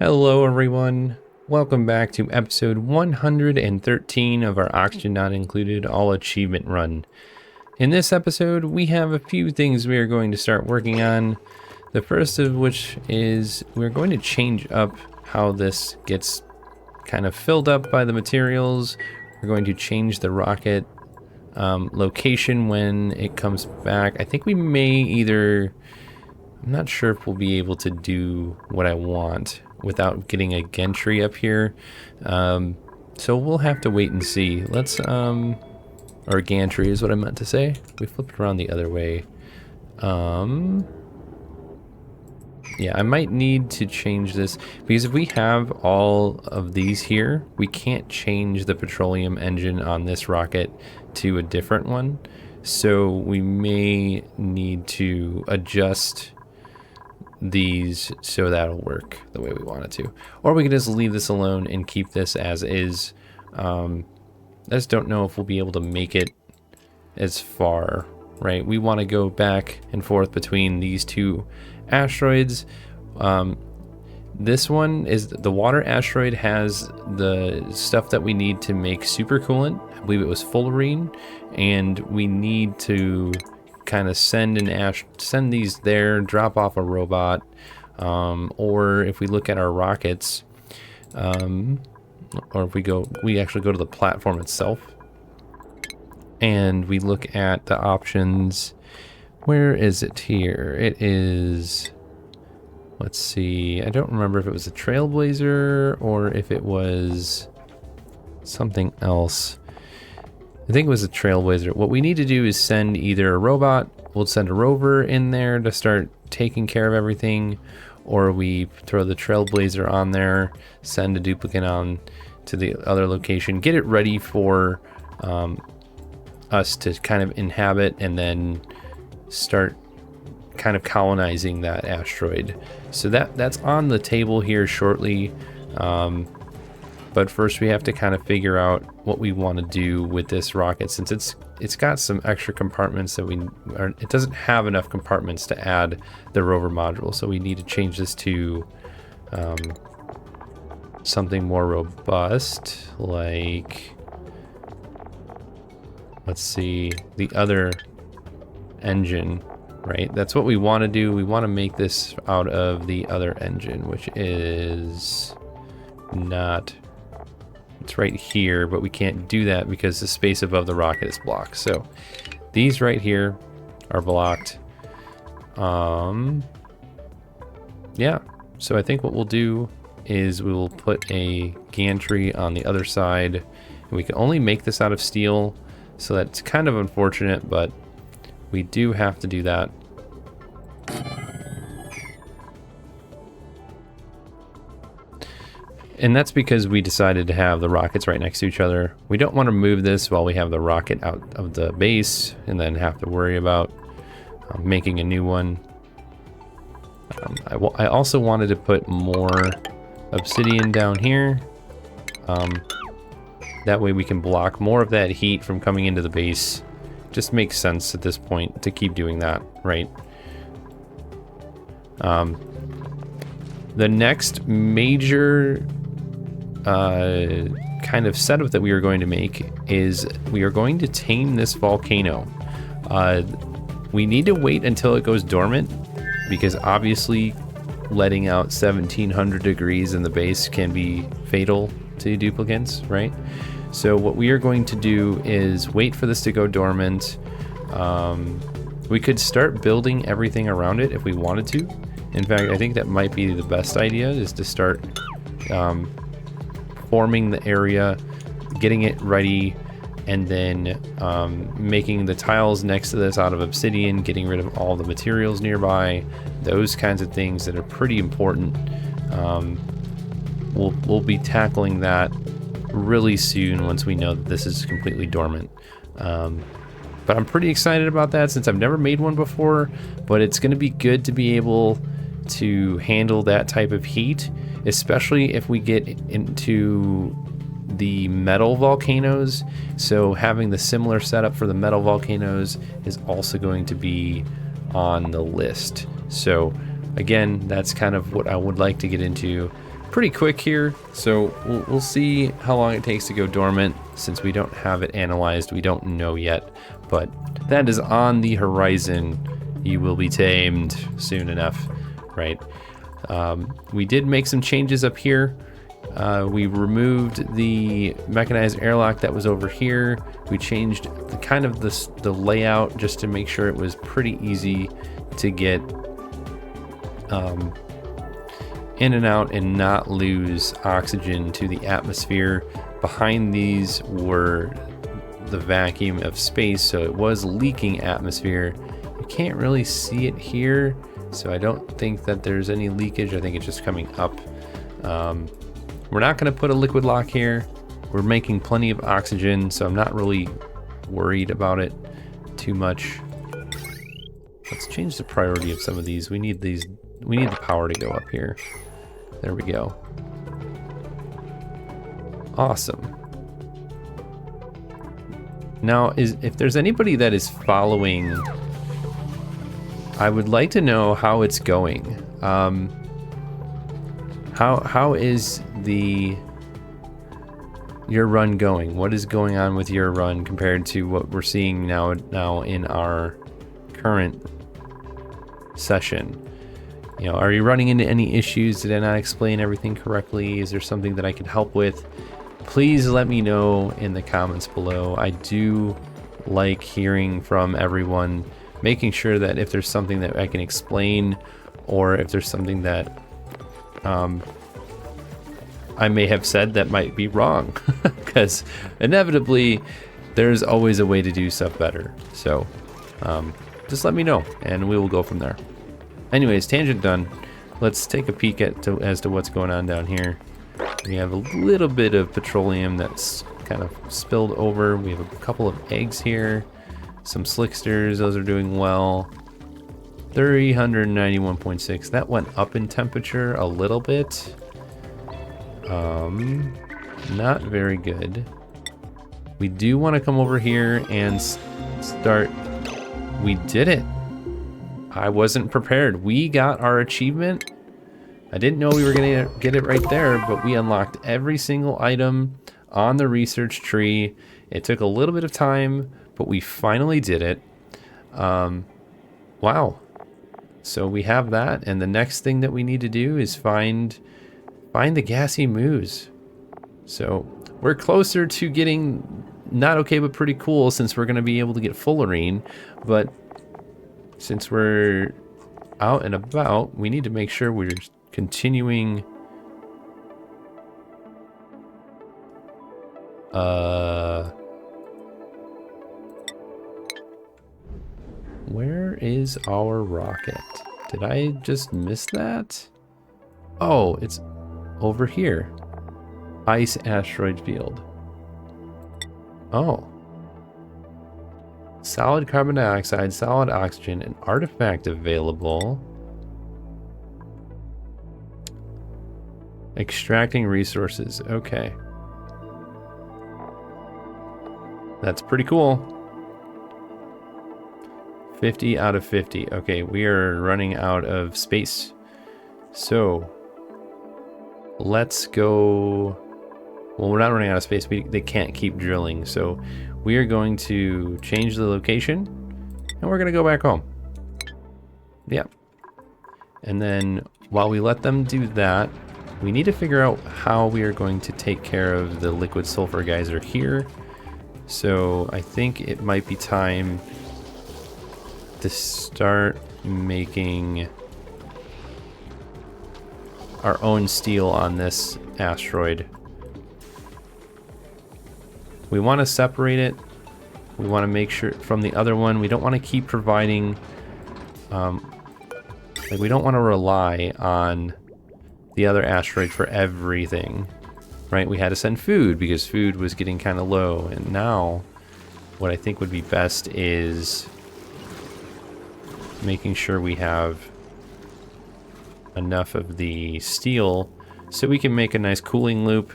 Hello everyone, welcome back to episode 113 of our Oxygen Not Included All Achievement Run. In this episode, we have a few things we are going to start working on. The first of which is we're going to change up how this gets kind of filled up by the materials. We're going to change the rocket location when it comes back. I think we may either... I'm not sure if we'll be able to do what I want without getting a gantry up here. So we'll have to wait and see. Let's, or gantry is what I meant to say. We flipped around the other way. Yeah, I might need to change this because if we have all of these here, we can't change the petroleum engine on this rocket to a different one. So we may need to adjust these so that'll work the way we want it to, or we can just leave this alone and keep this as is. I just don't know if we'll be able to make it as far, right? We want to go back and forth between these two asteroids. This one is the water asteroid, has the stuff that we need to make supercoolant. I believe it was fullerene, and we need to kind of send these there, drop off a robot, or if we look at our rockets, or if we actually go to the platform itself and we look at the options. Where is it here? It is, let's see, I don't remember if it was a Trailblazer or if it was something else. I think it was a Trailblazer. What we need to do is send either a robot, we'll send a rover in there to start taking care of everything, or we throw the Trailblazer on there, send a duplicate on to the other location, get it ready for us to kind of inhabit and then start kind of colonizing that asteroid. So that's on the table here shortly. But first we have to kind of figure out what we want to do with this rocket, since it's got some extra compartments that it doesn't have enough compartments to add the rover module. So we need to change this to something more robust, like, let's see, the other engine, right? That's what we want to do. We want to make this out of the other engine, which is not... It's right here, but we can't do that because the space above the rocket is blocked. So these right here are blocked. Yeah, so I think what we'll do is we will put a gantry on the other side. And we can only make this out of steel, so that's kind of unfortunate, but we do have to do that. And that's because we decided to have the rockets right next to each other. We don't want to move this while we have the rocket out of the base and then have to worry about making a new one. I also wanted to put more obsidian down here. That way we can block more of that heat from coming into the base. Just makes sense at this point to keep doing that, right? The next major kind of setup that we are going to make is we are going to tame this volcano. We need to wait until it goes dormant, because obviously letting out 1700 degrees in the base can be fatal to duplicants, right? So what we are going to do is wait for this to go dormant. We could start building everything around it if we wanted to. In fact, I think that might be the best idea, is to start forming the area, getting it ready, and then making the tiles next to this out of obsidian, getting rid of all the materials nearby, those kinds of things that are pretty important. We'll be tackling that really soon once we know that this is completely dormant. But I'm pretty excited about that, since I've never made one before, but it's going to be good to be able to handle that type of heat, especially if we get into the metal volcanoes. So having the similar setup for the metal volcanoes is also going to be on the list. So again, that's kind of what I would like to get into. pretty quick here, so we'll see how long it takes to go dormant. Since we don't have it analyzed, we don't know yet, but that is on the horizon. You will be tamed soon enough, right? We did make some changes up here. We removed the mechanized airlock that was over here. We changed the layout just to make sure it was pretty easy to get in and out and not lose oxygen to the atmosphere. Behind these were the vacuum of space, so it was leaking atmosphere. You can't really see it here, so I don't think that there's any leakage. I think it's just coming up. We're not going to put a liquid lock here. We're making plenty of oxygen, so I'm not really worried about it too much. Let's change the priority of some of these. We need the power to go up here. There we go. Awesome. Now, if there's anybody that is following, I would like to know how it's going. How is your run going? What is going on with your run compared to what we're seeing now in our current session? You know, are you running into any issues? Did I not explain everything correctly? Is there something that I could help with? Please let me know in the comments below. I do like hearing from everyone, making sure that if there's something that I can explain, or if there's something that I may have said that might be wrong, because inevitably there's always a way to do stuff better. So just let me know and we will go from there. Anyways, tangent done. Let's take a peek as to what's going on down here. We have a little bit of petroleum that's kind of spilled over. We have a couple of eggs here, some slicksters, those are doing well. 391.6, that went up in temperature a little bit. Not very good. We do want to come over here and start. We did it. I wasn't prepared. We got our achievement. I didn't know we were gonna get it right there, but we unlocked every single item on the research tree. It took a little bit of time, but we finally did it. Wow. So we have that, and the next thing that we need to do is find the gassy moose. So we're closer to getting not okay but pretty cool, since we're going to be able to get fullerene. But since we're out and about, we need to make sure we're continuing. Where is our rocket? Did I just miss that? Oh, it's over here. Ice asteroid field. Oh. Solid carbon dioxide, solid oxygen, an artifact available. Extracting resources. Okay. That's pretty cool. 50 out of 50. Okay, we are running out of space. So let's go. Well, we're not running out of space. They can't keep drilling. So we are going to change the location and we're going to go back home. Yep. And then while we let them do that, we need to figure out how we are going to take care of the liquid sulfur geyser here. So I think it might be time to start making our own steel on this asteroid. We want to separate it. We want to make sure from the other one. We don't want to keep providing, like we don't want to rely on the other asteroid for everything, right? We had to send food because food was getting kind of low. And now what I think would be best is making sure we have enough of the steel so we can make a nice cooling loop.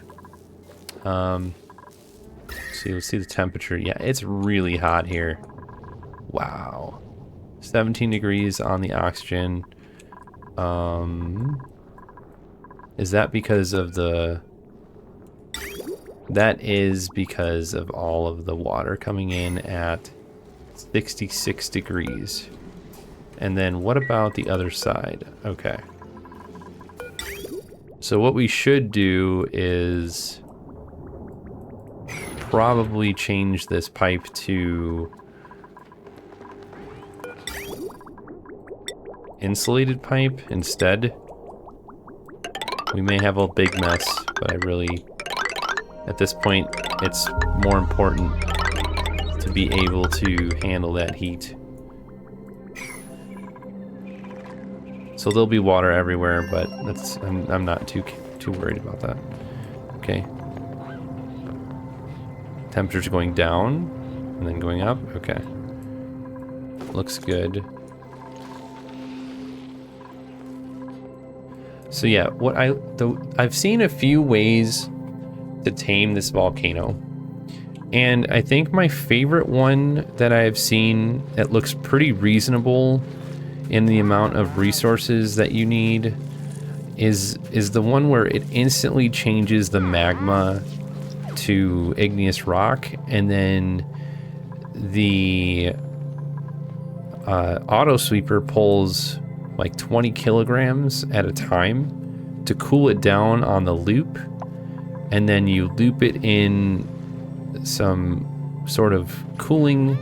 See, let's see the temperature. Yeah, it's really hot here. Wow. 17 degrees on the oxygen. Is that because of the... That is because of all of the water coming in at 66 degrees. And then what about the other side? Okay. So what we should do is probably change this pipe to insulated pipe instead. We may have a big mess, but I really, at this point, it's more important to be able to handle that heat. So there'll be water everywhere, but that's I'm not too worried about that. Okay. Temperature's going down and then going up. Okay. Looks good. So yeah, I've seen a few ways to tame this volcano. And I think my favorite one that I've seen that looks pretty reasonable in the amount of resources that you need is the one where it instantly changes the magma to igneous rock, and then the auto sweeper pulls like 20 kilograms at a time to cool it down on the loop, and then you loop it in some sort of cooling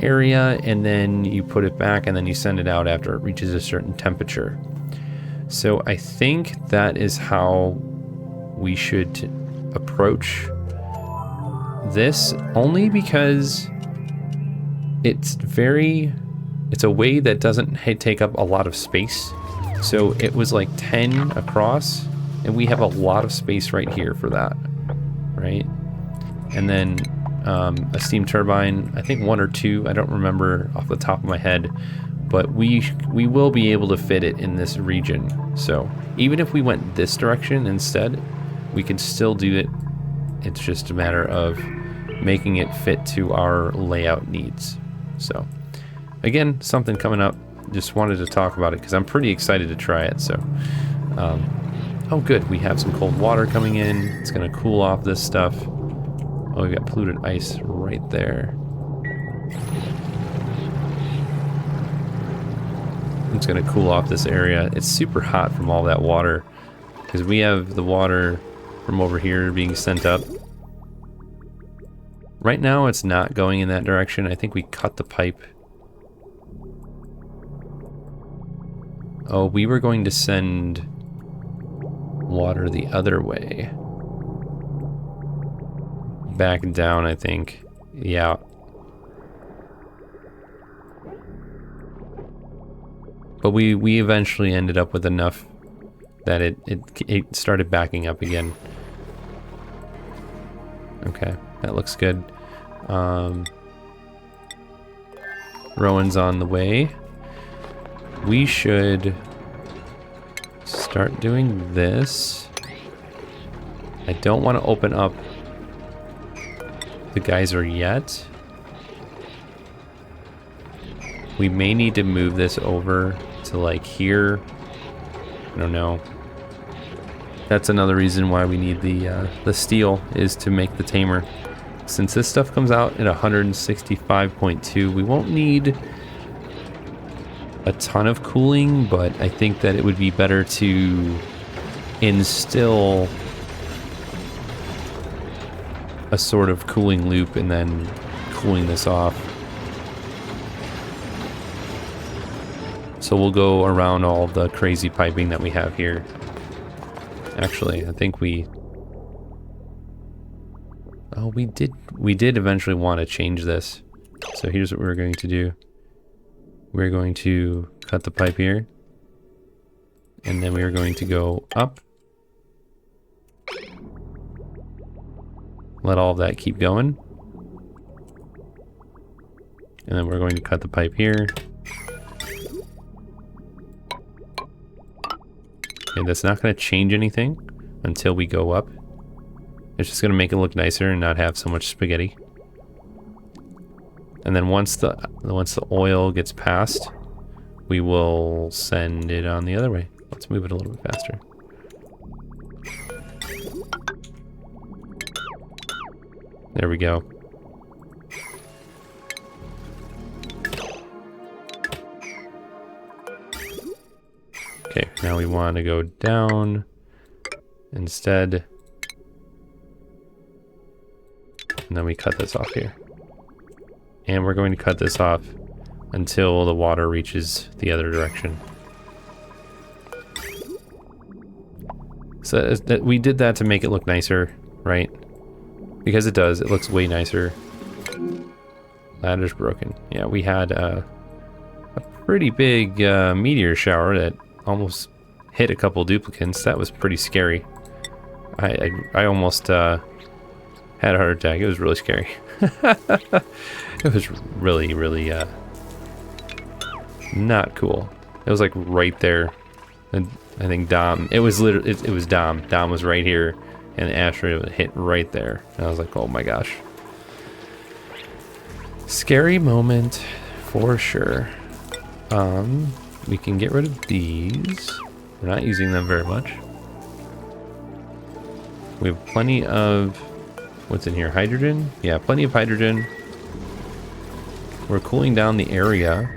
area, and then you put it back, and then you send it out after it reaches a certain temperature. So I think that is how we should approach this, only because it's a way that doesn't take up a lot of space. So it was like 10 across, and we have a lot of space right here for that, right? And then a steam turbine, I think 1 or 2, I don't remember off the top of my head, but we will be able to fit it in this region. So even if we went this direction instead, we can still do it. It's just a matter of making it fit to our layout needs. So again, something coming up. Just wanted to talk about it because I'm pretty excited to try it. So oh good, we have some cold water coming in. It's gonna cool off this stuff. Oh, we got polluted ice right there. It's gonna cool off this area. It's super hot from all that water because we have the water from over here being sent up. Right now it's not going in that direction. I think we cut the pipe. Oh, we were going to send water the other way. Back down, I think. Yeah. But we eventually ended up with enough that it started backing up again. Okay, that looks good. Rowan's on the way. We should start doing this. I don't want to open up the geyser yet. We may need to move this over to like here. I don't know. That's another reason why we need the steel, is to make the tamer. Since this stuff comes out at 165.2, we won't need a ton of cooling, but I think that it would be better to instill a sort of cooling loop and then cooling this off. So we'll go around all the crazy piping that we have here. Actually, I think we did eventually want to change this. So here's what we're going to do. We're going to cut the pipe here, and then we're going to go up. Let all of that keep going. And then we're going to cut the pipe here. Okay, that's not going to change anything until we go up. It's just going to make it look nicer and not have so much spaghetti. And then once the oil gets passed, we will send it on the other way. Let's move it a little bit faster. There we go. Okay, now we want to go down instead. And then we cut this off here. And we're going to cut this off until the water reaches the other direction. So we did that to make it look nicer, right? Because it does, it looks way nicer. Ladder's broken. Yeah, we had a pretty big meteor shower that almost hit a couple duplicates. That was pretty scary. I almost had a heart attack. It was really scary. It was really, really not cool. It was like right there. And I think Dom, it was literally, it was Dom. Dom was right here, and the asteroid hit right there. And I was like, oh my gosh. Scary moment for sure. We can get rid of these. We're not using them very much. We have plenty of, what's in here? Hydrogen? Yeah, plenty of hydrogen. We're cooling down the area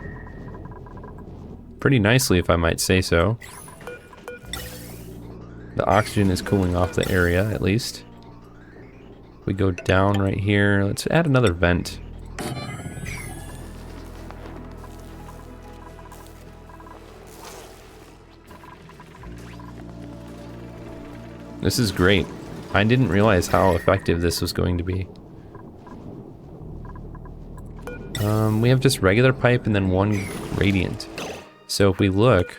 pretty nicely, if I might say so. The oxygen is cooling off the area, at least. We go down right here. Let's add another vent. This is great. I didn't realize how effective this was going to be. We have just regular pipe and then one radiant. So if we look,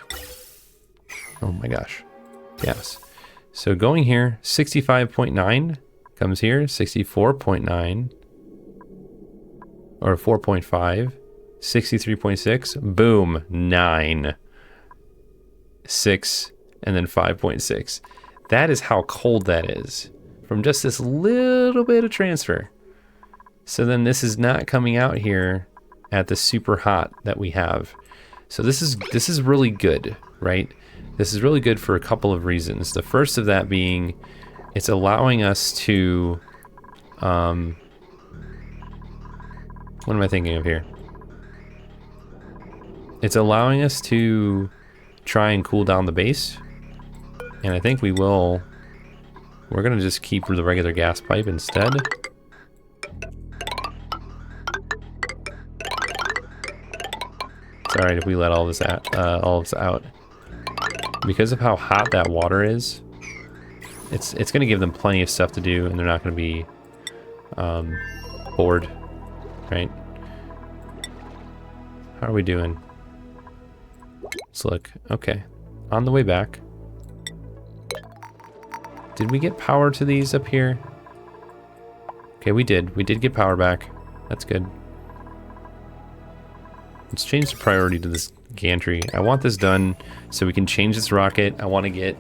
oh my gosh, yes. So going here, 65.9 comes here, 64.9, or 4.5, 63.6, boom, 9, 6, and then 5.6. That is how cold that is from just this little bit of transfer. So then this is not coming out here at the super hot that we have. So this is really good, right? This is really good for a couple of reasons. The first of that being, it's allowing us to, what am I thinking of here? It's allowing us to try and cool down the base. And I think we will, we're gonna just keep the regular gas pipe instead. It's alright if we let all this out. Because of how hot that water is, it's gonna give them plenty of stuff to do, and they're not gonna be bored, right? How are we doing? Let's look. Okay, on the way back. Did we get power to these up here? Okay, we did. We did get power back. That's good. Let's change the priority to this gantry. I want this done so we can change this rocket. I want to get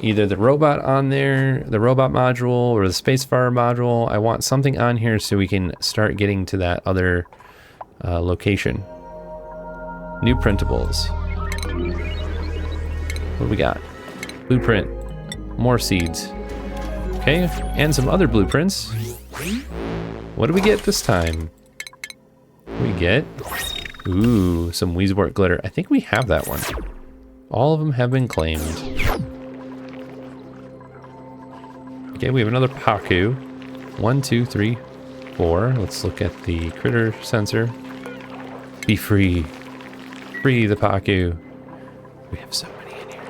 either the robot on there, the robot module, or the spacefarer module. I want something on here so we can start getting to that other location. New printables. What do we got? Blueprint. More seeds. Okay, and some other blueprints. What do we get this time? We get, ooh, some Weezewort glitter. I think we have that one. All of them have been claimed. Okay, we have another Paku. 1, 2, 3, 4. Let's look at the critter sensor. Be free. Free the Paku. We have so many in here.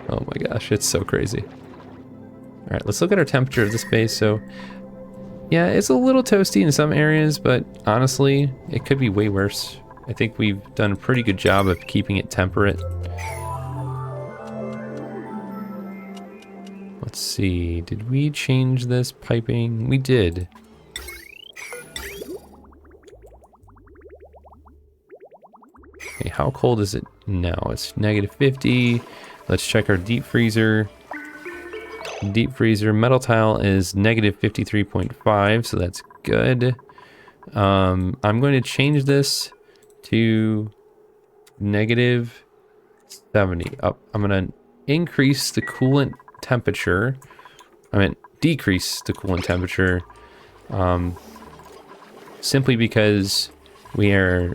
Oh my gosh, it's so crazy. All right, let's look at our temperature of the space. So yeah, it's a little toasty in some areas, but honestly, it could be way worse. I think we've done a pretty good job of keeping it temperate. Let's see, did we change this piping? We did. Okay, how cold is it now? It's -50. Let's check our deep freezer. Deep freezer metal tile is -53.5, so that's good. I'm going to change this to -70. Up. I'm going to increase the coolant temperature I meant decrease the coolant temperature, simply because we're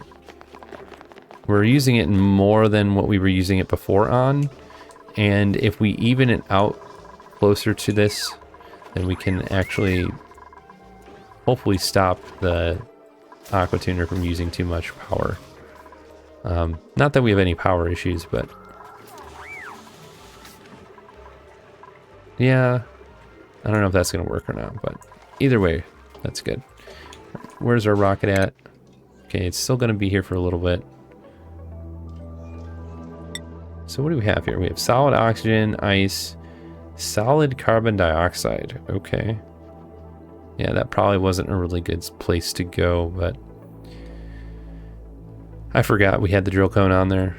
using it more than what we were using it before on, and if we even it out closer to this, then we can actually hopefully stop the aqua tuner from using too much power. Not that we have any power issues, but yeah, I don't know if that's going to work or not, but either way, that's good. Where's our rocket at? Okay, it's still going to be here for a little bit. So what do we have here? We have solid oxygen, ice, solid carbon dioxide. Okay. Yeah, that probably wasn't a really good place to go, but I forgot we had the drill cone on there.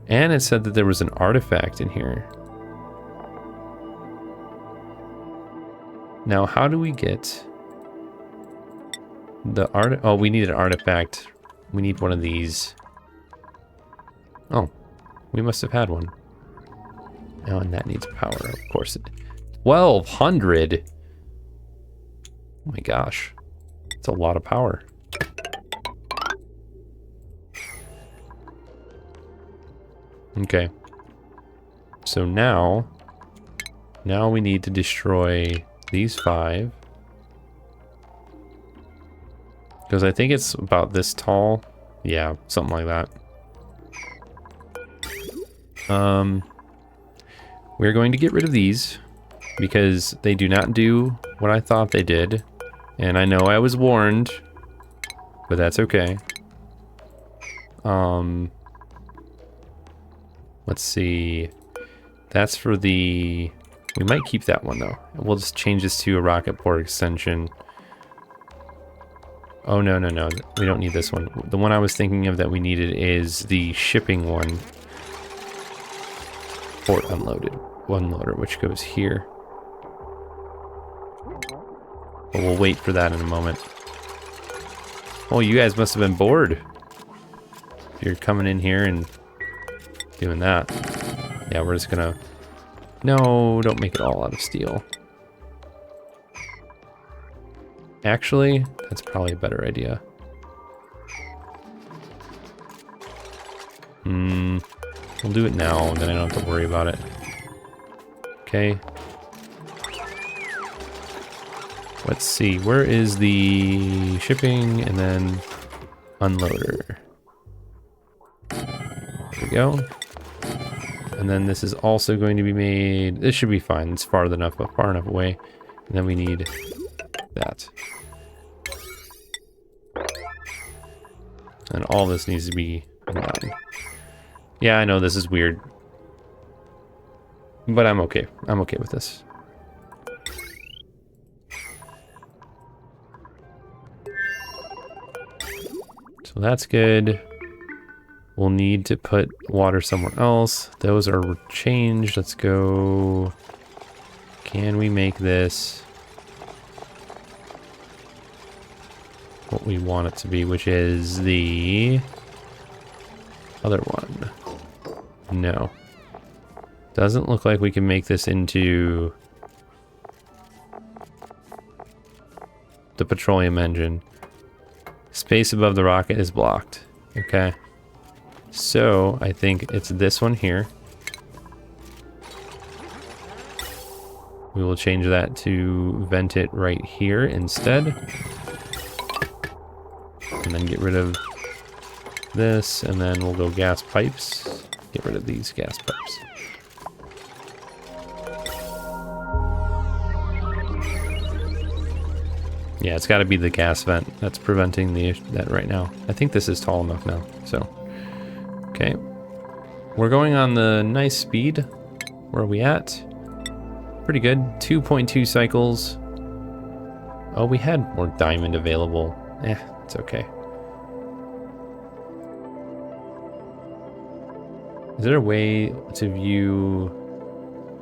And it said that there was an artifact in here. Now, how do we get the art? Oh, we need an artifact. We need one of these. Oh, we must have had one. Oh, and that needs power, of course. 1,200. Oh my gosh, it's a lot of power. Okay. So now we need to destroy these 5. Because I think it's about this tall. Yeah, something like that. We're going to get rid of these because they do not do what I thought they did. And I know I was warned, but that's okay. Let's see. That's for the... We might keep that one though. We'll just change this to a rocket port extension. Oh, no. We don't need this one. The one I was thinking of that we needed is the shipping one. Port unloader, which goes here. But we'll wait for that in a moment. Oh, you guys must have been bored. If you're coming in here and doing that. Yeah, we're just gonna... No, don't make it all out of steel. Actually, that's probably a better idea. We'll do it now, and then I don't have to worry about it. Okay. Let's see, where is the shipping and then unloader? There we go. And then this is also going to be made, this should be fine, it's far enough away. And then we need that. And all this needs to be done. Yeah, I know this is weird. But I'm okay. I'm okay with this. So that's good. We'll need to put water somewhere else. Those are changed. Let's go. Can we make this what we want it to be, which is the other one? No. Doesn't look like we can make this into the petroleum engine. Space above the rocket is blocked. Okay. So I think it's this one here. We will change that to vent it right here instead. And then get rid of this, and then we'll go gas pipes. Get rid of these gas pipes. Yeah, it's got to be the gas vent that's preventing that right now. I think this is tall enough now, so. Okay. We're going on the nice speed. Where are we at? Pretty good. 2.2 cycles. Oh, we had more diamond available. It's okay. Is there a way to view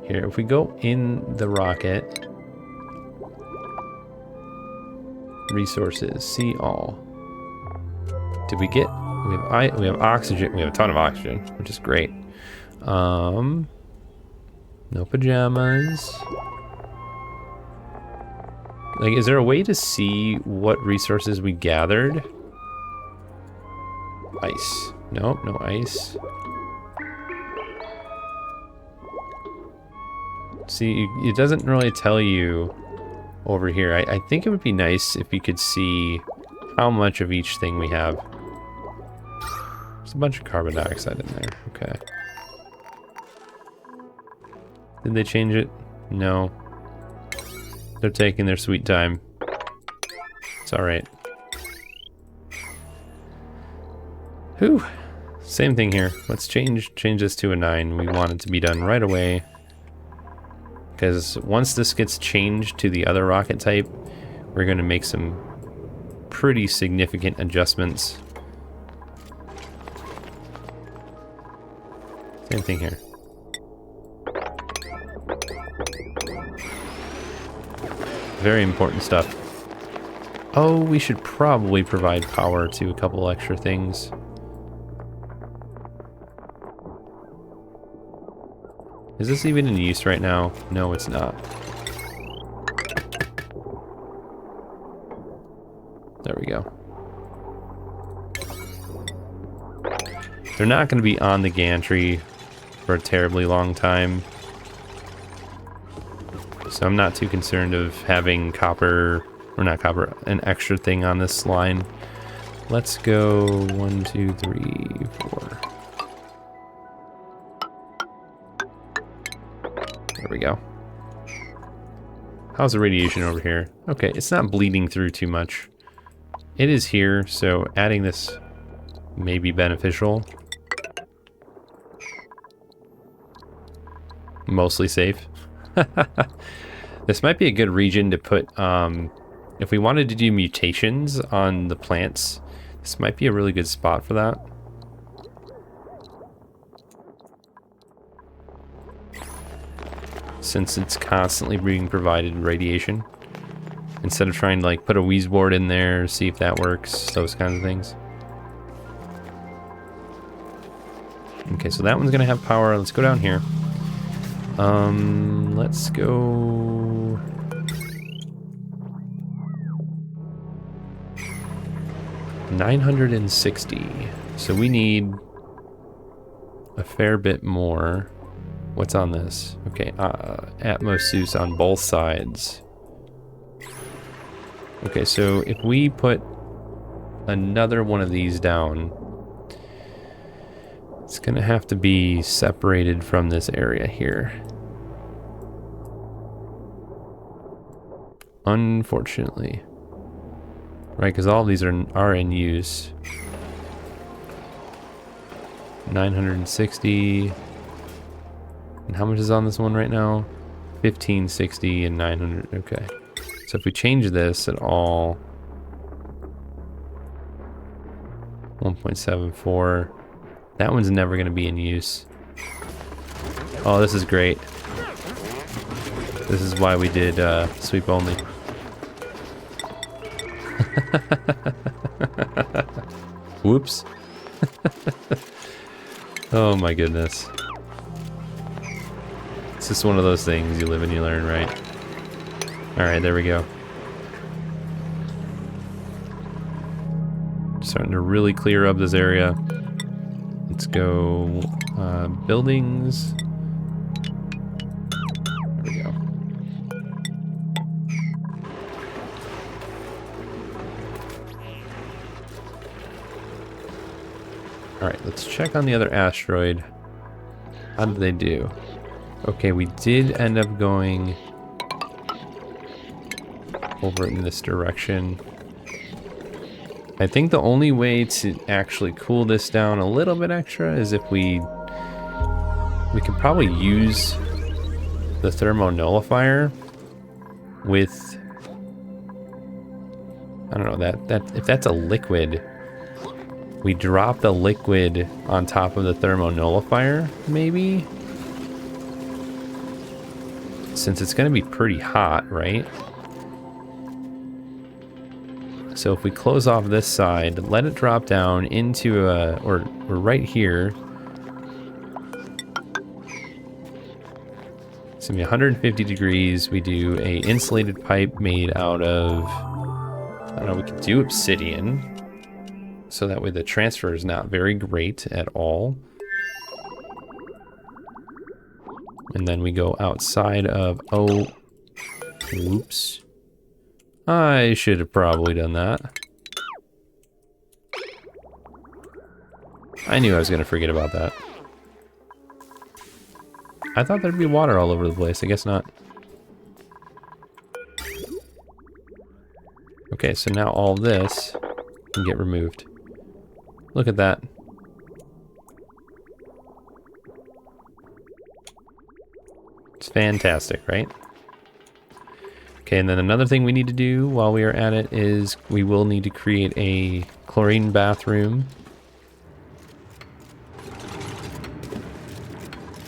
here? If we go in the rocket, resources, see all. Did we get? We have oxygen. We have a ton of oxygen, which is great. No pajamas. Like, is there a way to see what resources we gathered? Ice. Nope, no ice. See, it doesn't really tell you over here. I think it would be nice if you could see how much of each thing we have. There's a bunch of carbon dioxide in there. Okay. Did they change it? No. They're taking their sweet time. It's alright. Whew. Same thing here. Let's change this to a 9. We want it to be done right away. Because once this gets changed to the other rocket type, we're going to make some pretty significant adjustments. Same thing here. Very important stuff. Oh, we should probably provide power to a couple extra things. Is this even in use right now? No, it's not. There we go. They're not going to be on the gantry for a terribly long time. So I'm not too concerned of having copper, or not copper, an extra thing on this line. Let's go 1, 2, 3, 4. There we go. How's the radiation over here? Okay, it's not bleeding through too much. It is here, so adding this may be beneficial. Mostly safe. This might be a good region to put, if we wanted to do mutations on the plants, this might be a really good spot for that. Since it's constantly being provided radiation. Instead of trying to like put a wheeze board in there, see if that works, those kinds of things. Okay, so that one's gonna have power. Let's go down here. Let's go... $960. So we need a fair bit more. What's on this? Okay, Atmosus on both sides. Okay, so if we put another one of these down, it's gonna have to be separated from this area here. Unfortunately. Right, because all of these are in use. 960. And how much is on this one right now? 1560 and 900. Okay. So if we change this at all, 1.74. That one's never going to be in use. Oh, this is great. This is why we did sweep only. Whoops. Oh my goodness. It's just one of those things, you live and you learn, right? Alright, there we go. Starting to really clear up this area. Let's go buildings. There we go. Alright, let's check on the other asteroid. How did they do? Okay, we did end up going over in this direction. I think the only way to actually cool this down a little bit extra is if we could probably use the thermonullifier with, I don't know, that if that's a liquid, we drop the liquid on top of the thermonullifier, maybe? Since it's going to be pretty hot, right? So if we close off this side, let it drop down into or right here. It's gonna be 150 degrees. We do a insulated pipe made out of, I don't know, we could do obsidian. So that way the transfer is not very great at all. And then we go outside of, oh, oops. I should have probably done that. I knew I was gonna forget about that. I thought there'd be water all over the place. I guess not. Okay, so now all this can get removed. Look at that. It's fantastic, right? Okay, and then another thing we need to do while we are at it is we will need to create a chlorine bathroom.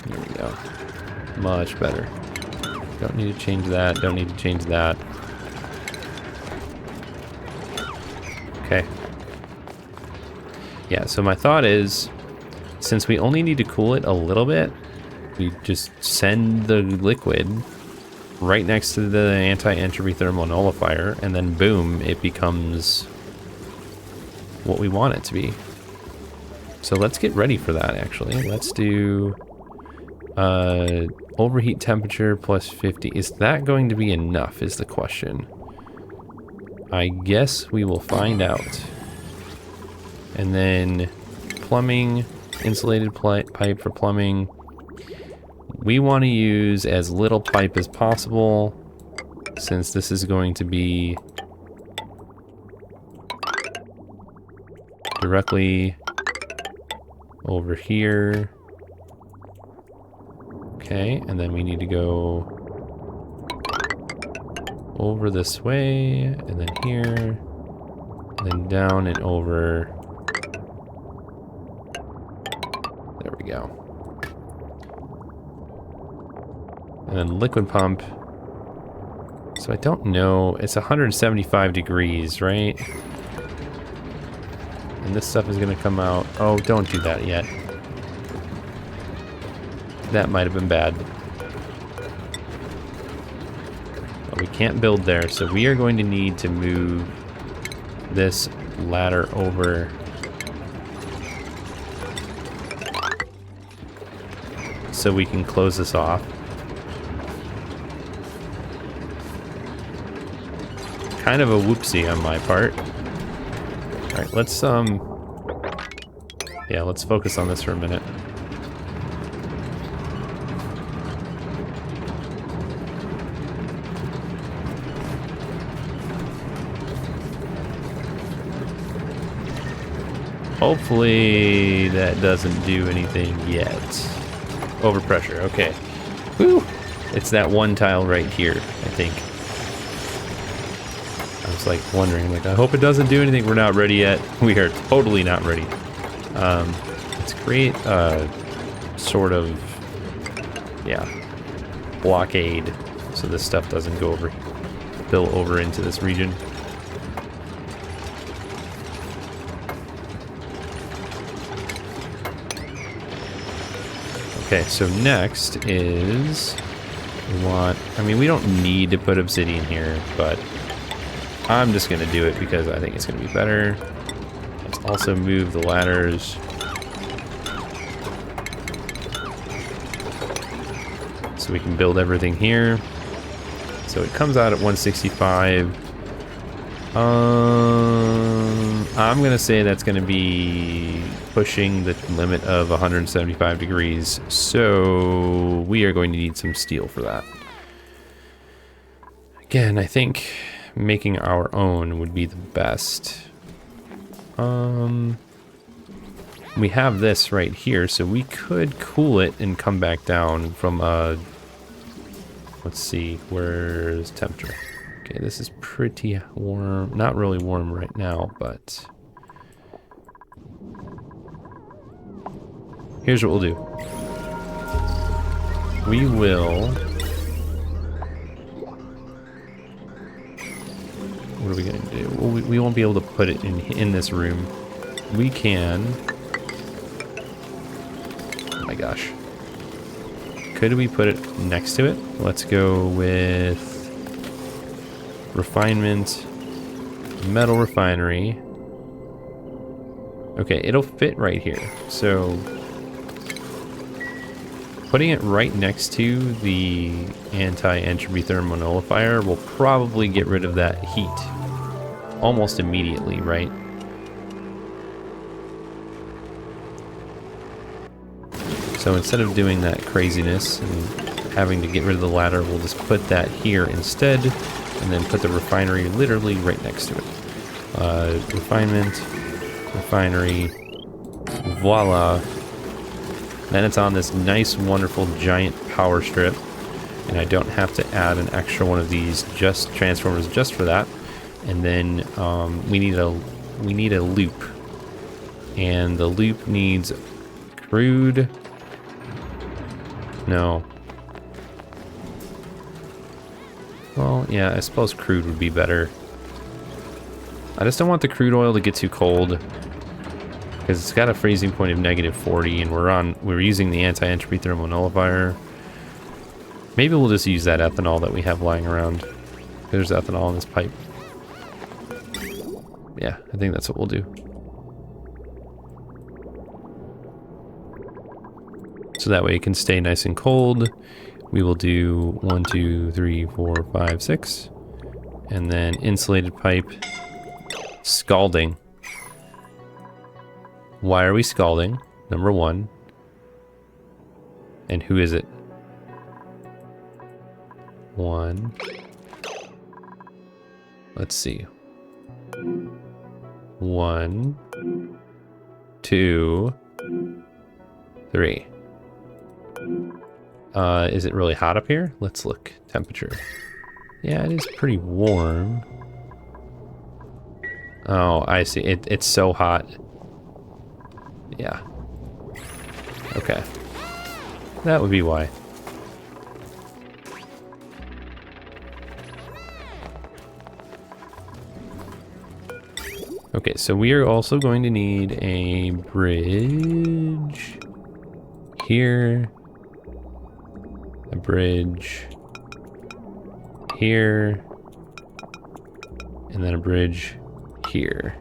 There we go. Much better. Don't need to change that, don't need to change that. Okay. Yeah, so my thought is, since we only need to cool it a little bit, we just send the liquid right next to the anti-entropy thermal nullifier, and then boom, it becomes what we want it to be. So let's get ready for that, actually. Let's do overheat temperature plus 50. Is that going to be enough, is the question. I guess we will find out. And then plumbing, insulated pipe for plumbing. We want to use as little pipe as possible, since this is going to be directly over here. Okay, and then we need to go over this way, and then here, and then down and over. There we go. And then liquid pump. So I don't know, it's 175 degrees, right? And this stuff is gonna come out. Oh, don't do that yet. That might have been bad. But we can't build there, so we are going to need to move this ladder over. So we can close this off. Kind of a whoopsie on my part. Alright, let's yeah, let's focus on this for a minute. Hopefully that doesn't do anything yet. Overpressure, okay. Whew! It's that one tile right here, I think. I was like wondering, like, I hope it doesn't do anything. We're not ready yet. We are totally not ready. Let's create a sort of, yeah, blockade so this stuff doesn't go over, spill over into this region. Okay, so next is we want, I mean, we don't need to put obsidian here, but I'm just going to do it because I think it's going to be better. Let's also move the ladders. So we can build everything here. So it comes out at 165. I'm going to say that's going to be pushing the limit of 175 degrees. So we are going to need some steel for that. Again, I think making our own would be the best. We have this right here, so we could cool it and come back down from let's see, where's temperature? Okay, this is pretty warm. Not really warm right now, but here's what we'll do. We will, what are we gonna do? Well, we won't be able to put it in this room. We can, oh my gosh, could we put it next to it? Let's go with refinement, metal refinery. Okay, it'll fit right here. So putting it right next to the anti-entropy thermal nullifier will probably get rid of that heat almost immediately, right? So instead of doing that craziness and having to get rid of the ladder, we'll just put that here instead, and then put the refinery literally right next to it. Refinement, refinery, voila. Then it's on this nice, wonderful, giant power strip, and I don't have to add an extra one of these just transformers just for that. And then we need a loop, and the loop needs crude. No. Well, yeah, I suppose crude would be better. I just don't want the crude oil to get too cold, because it's got a freezing point of -40, and we're using the anti-entropy thermal nullifier. Maybe we'll just use that ethanol that we have lying around. There's ethanol in this pipe. Yeah, I think that's what we'll do. So that way it can stay nice and cold. We will do 1, 2, 3, 4, 5, 6. And then insulated pipe. Scalding. Why are we scalding? Number 1. And who is it? 1. Let's see. 1, 2, 3. Is it really hot up here? Let's look. Temperature. Yeah, it is pretty warm. Oh, I see. It's so hot. Yeah. Okay. That would be why. Okay, so we are also going to need a bridge here, a bridge here, and then a bridge here.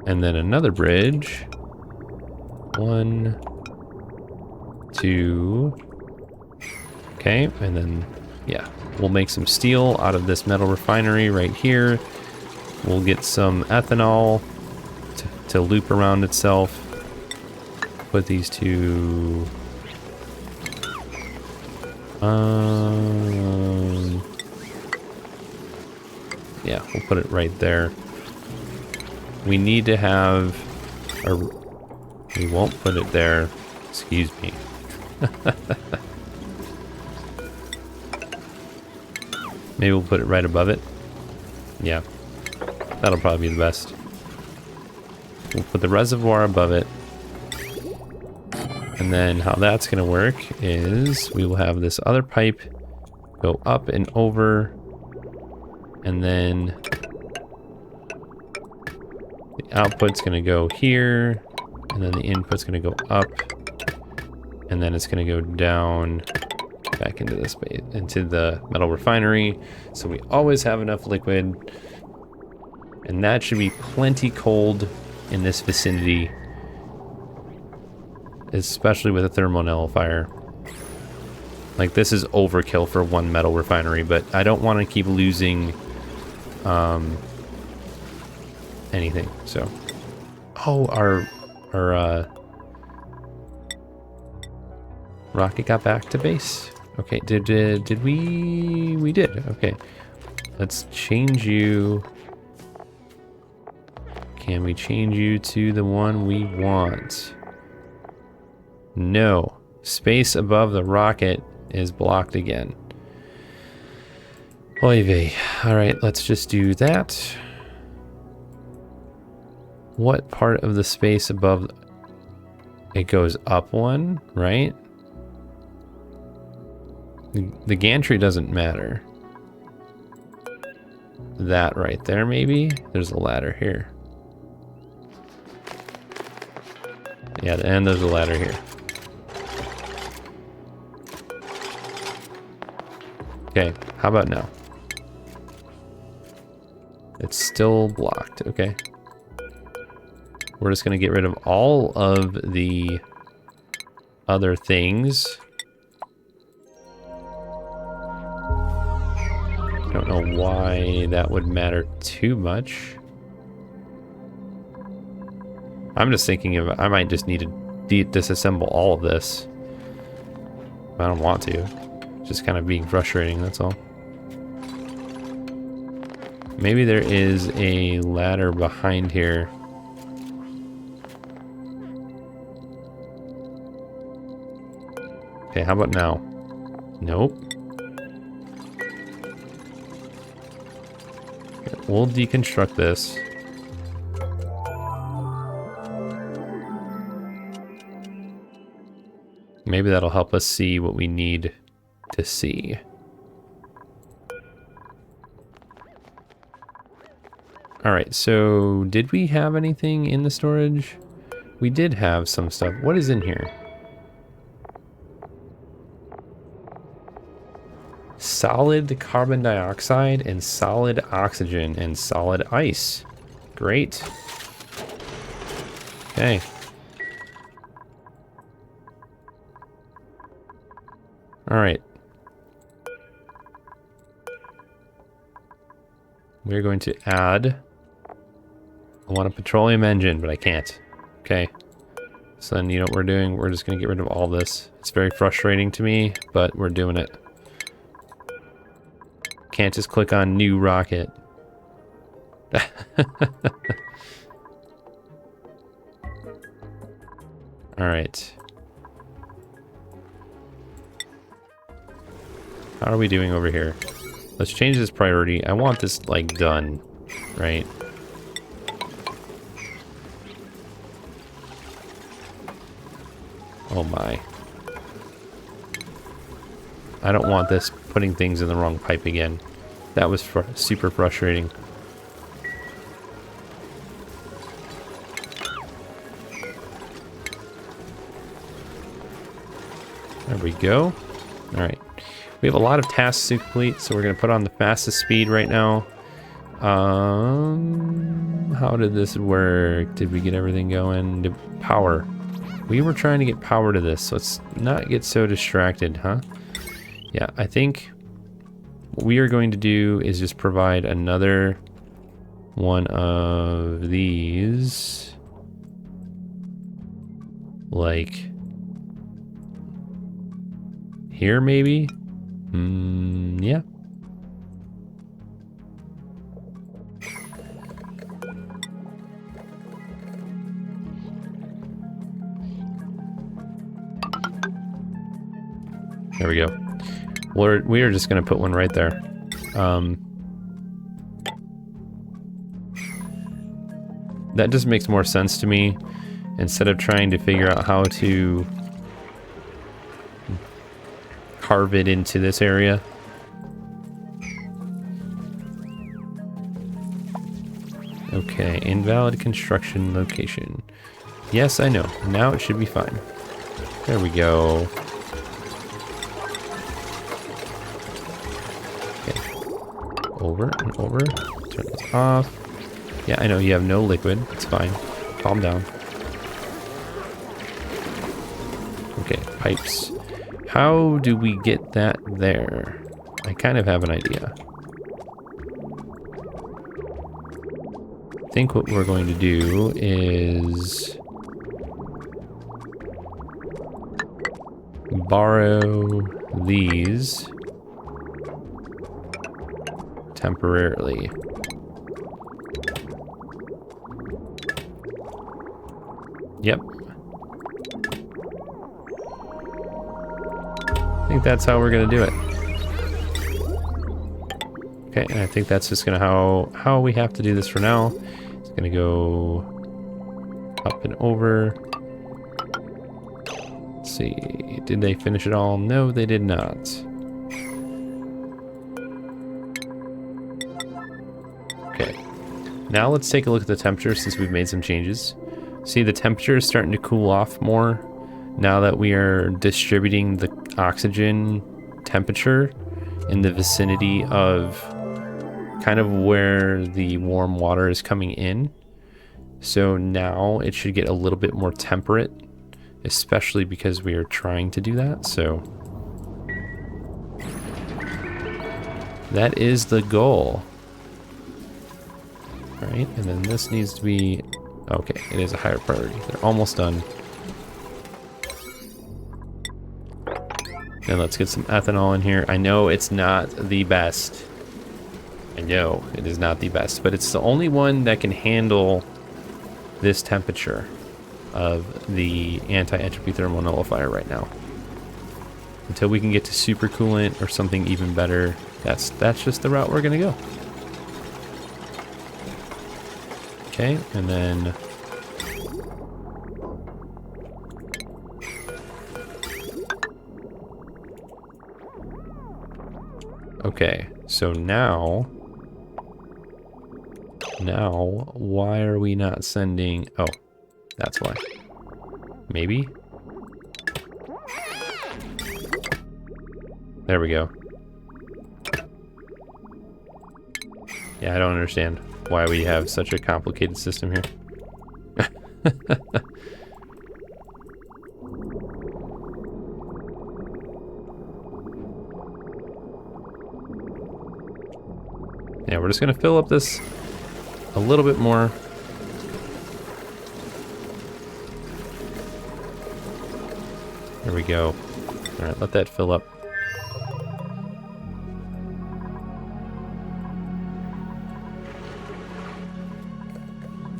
And then another bridge. 1, 2. Okay, and then, yeah, we'll make some steel out of this metal refinery right here. We'll get some ethanol to loop around itself. Put these two... yeah, we'll put it right there. We need to have a... We won't put it there. Excuse me. Maybe we'll put it right above it. Yeah. That'll probably be the best. We'll put the reservoir above it. And then how that's going to work is we will have this other pipe go up and over. And then the output's going to go here. And then the input's going to go up. And then it's going to go down back into this space, into the metal refinery. So we always have enough liquid. And that should be plenty cold in this vicinity, especially with a thermal nullifier. Like, this is overkill for one metal refinery, but I don't want to keep losing anything. So, oh, our rocket got back to base. Okay, did we? We did. Okay, let's change you. Can we change you to the one we want? No. Space above the rocket is blocked again. Oy vey. Alright, let's just do that. What part of the space above... It goes up one, right? The gantry doesn't matter. That right there, maybe? There's a ladder here. Yeah, and there's a ladder here. Okay, how about now? It's still blocked, okay. We're just gonna get rid of all of the other things. Don't know why that would matter too much. I'm just thinking of, I might just need to disassemble all of this. I don't want to. It's just kind of being frustrating, that's all. Maybe there is a ladder behind here. Okay, how about now? Nope. Okay, we'll deconstruct this. Maybe that'll help us see what we need to see. Alright, so did we have anything in the storage? We did have some stuff. What is in here? Solid carbon dioxide and solid oxygen and solid ice. Great. Okay. Alright. We're going to add... I want a petroleum engine, but I can't. Okay. So then you know what we're doing? We're just going to get rid of all this. It's very frustrating to me, but we're doing it. Can't just click on new rocket. Alright. How are we doing over here? Let's change this priority. I want this, like, done, right? Oh my. I don't want this putting things in the wrong pipe again. That was super frustrating. There we go. Alright. We have a lot of tasks to complete, so we're going to put on the fastest speed right now. How did this work? Did we get everything going? Power. We were trying to get power to this, so let's not get so distracted, huh? Yeah, I think what we are going to do is just provide another one of these. Like here, maybe? Yeah. There we go. We are just going to put one right there. That just makes more sense to me. Instead of trying to figure out how to carve it into this area. Okay, invalid construction location. Yes, I know. Now it should be fine. There we go. Over and over. Turn this off. Yeah, I know you have no liquid. It's fine. Calm down. Okay, pipes. How do we get that there? I kind of have an idea. I think what we're going to do is borrow these temporarily. Yep. I think that's how we're gonna do it. Okay, and I think that's just gonna how we have to do this for now. It's gonna go up and over. Let's see, did they finish it all? No, they did not. Okay, now let's take a look at the temperature since we've made some changes. See, the temperature is starting to cool off more now that we are distributing the oxygen temperature in the vicinity of kind of where the warm water is coming in. So now it should get a little bit more temperate, especially because we are trying to do that. So that is the goal. All right, and then this needs to be, okay, it is a higher priority. They're almost done. And let's get some ethanol in here. I know it's not the best. I know it is not the best, but it's the only one that can handle this temperature of the anti-entropy thermal nullifier right now. Until we can get to supercoolant or something even better, that's just the route we're gonna go. Okay, and then okay, so now why are we not sending, oh, that's why. Maybe? There we go. Yeah, I don't understand why we have such a complicated system here. Yeah, we're just gonna fill up this a little bit more. There we go. All right, let that fill up.